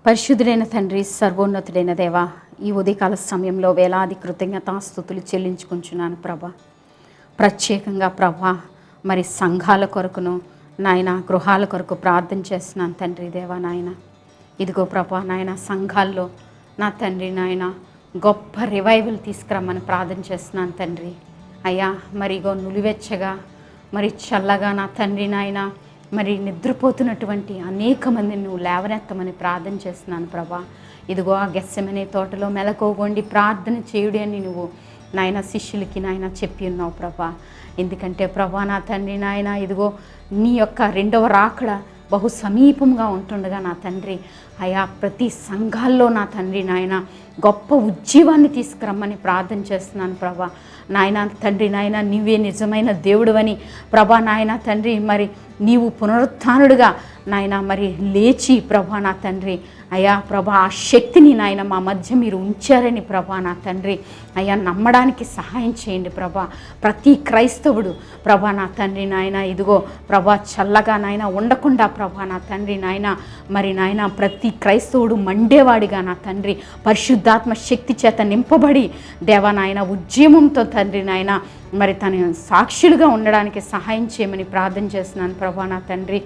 పరిశుద్ధుడైన తండ్రి, సర్వోన్నతుడైన దేవా, ఈ ఉదయకాల సమయంలో వేలాది కృతజ్ఞతాస్తుతులు చెల్లించుకుంటున్నాను ప్రభా. ప్రత్యేకంగా ప్రభా మరి సంఘాల కొరకును నాయన గృహాల కొరకు ప్రార్థన చేస్తున్నాను తండ్రి దేవా. నాయన ఇదిగో ప్రభా నాయన సంఘాల్లో నా తండ్రి నాయన గొప్ప రివైవల్ తీసుకురమ్మని ప్రార్థన చేస్తున్నాను తండ్రి. అయ్యా మరి ఇగో నులివెచ్చగా మరి చల్లగా నా తండ్రి నాయన మరి నిద్రపోతున్నటువంటి అనేక మందిని నువ్వు లేవనెత్తమని ప్రార్థన చేస్తున్నాను ప్రభా. ఇదిగో ఆ గెస్సెమనే తోటలో మెలకువగొండి ప్రార్థన చేయుడి అని నువ్వు నాయన శిష్యులకి నాయన చెప్పి ఉన్నావు ప్రభా. ఎందుకంటే ప్రభా నా తండ్రి నాయన ఇదిగో నీ యొక్క రెండవ రాకడ బహు సమీపంగా ఉంటుండగా నా తండ్రి అయా ప్రతి సంఘాల్లో నా తండ్రి నాయన గొప్ప ఉజ్జీవాన్ని తీసుకురమ్మని ప్రార్థన చేస్తున్నాను ప్రభా. నాయన తండ్రి నాయన నీవే నిజమైన దేవుడువని ప్రభా నాయన తండ్రి మరి నీవు పునరుత్థానుడుగా నాయన మరి లేచి ప్రభా నా తండ్రి అయ్యా ప్రభా ఆ శక్తిని నాయన మా మధ్య మీరు ఉంచారని ప్రభా నా తండ్రి అయ్యా నమ్మడానికి సహాయం చేయండి ప్రభా. ప్రతి క్రైస్తవుడు ప్రభా నా తండ్రి నాయన ఇదిగో ప్రభా చల్లగా నాయన ఉండకుండా ప్రభా నా తండ్రి నాయన మరి నాయన ప్రతి క్రైస్తవుడు మండేవాడిగా నా తండ్రి పరిశుద్ధాత్మ శక్తి చేత నింపబడి దేవా నాయన ఉద్యమంతో తండ్రి నాయన మరి తన సాక్షులుగా ఉండడానికి సహాయం చేయమని ప్రార్థన చేస్తున్నాను ప్రభా నా తండ్రి.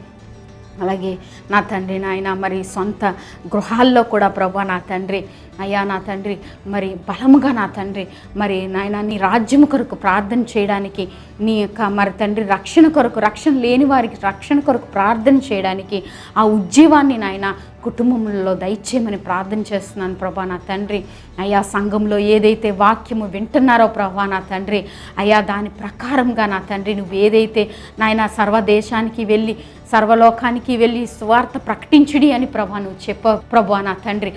అలాగే నా తండ్రి నాయన మరి సొంత గృహాల్లో కూడా ప్రభా నా తండ్రి అయ్యా నా తండ్రి మరి బలముగా నా తండ్రి మరి నాయన నీ రాజ్యం కొరకు ప్రార్థన చేయడానికి నీ యొక్క మరి తండ్రి రక్షణ లేని వారికి రక్షణ కొరకు ప్రార్థన చేయడానికి ఆ ఉజ్జీవాన్ని నాయన కుటుంబంలో దయచేయమని ప్రార్థన చేస్తున్నాను ప్రభా నా తండ్రి. అయ్యా సంఘంలో ఏదైతే వాక్యము వింటున్నారో ప్రభా నా తండ్రి అయ్యా దాని ప్రకారంగా నా తండ్రి నువ్వు ఏదైతే నాయన సర్వదేశానికి వెళ్ళి సర్వలోకానికి వెళ్ళి సువార్త ప్రకటించుడి అని ప్రభా నువ్వు చెప్ప ప్రభా నా తండ్రి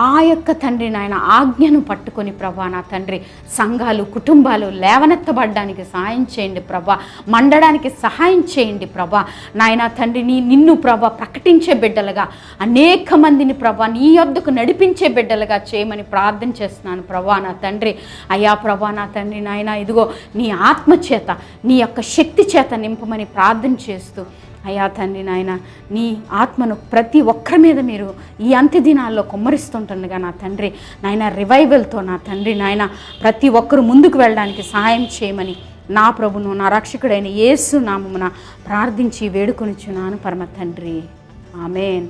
ఆ యొక్క తండ్రి నాయన ఆజ్ఞను పట్టుకొని ప్రభా నా తండ్రి సంఘాలు కుటుంబాలు లేవనెత్తబడడానికి సహాయం చేయండి ప్రభా. మండడానికి సహాయం చేయండి ప్రభా నాయన తండ్రి నిన్ను ప్రభా ప్రకటించే బిడ్డలుగా అనేక మందిని ప్రభా నీ యొద్దకు నడిపించే బిడ్డలుగా చేయమని ప్రార్థన చేస్తున్నాను ప్రభా నా తండ్రి. అయ్యా ప్రభా నా తండ్రి నాయన ఇదిగో నీ ఆత్మ చేత నీ యొక్క శక్తి చేత నింపమని ప్రార్థన చేస్తూ అయ్యా తండ్రి నాయన నీ ఆత్మను ప్రతి ఒక్కరి మీద మీరు ఈ అంత్య దినాల్లో కుమ్మరిస్తుంటుండగా నా తండ్రి నాయన రివైవల్తో నా తండ్రి నాయన ప్రతి ఒక్కరు ముందుకు వెళ్ళడానికి సహాయం చేయమని నా ప్రభును నా రక్షకుడైన యేసు నామమున ప్రార్థించి వేడుకొనిచున్నాను పరమ తండ్రి. ఆమేన్.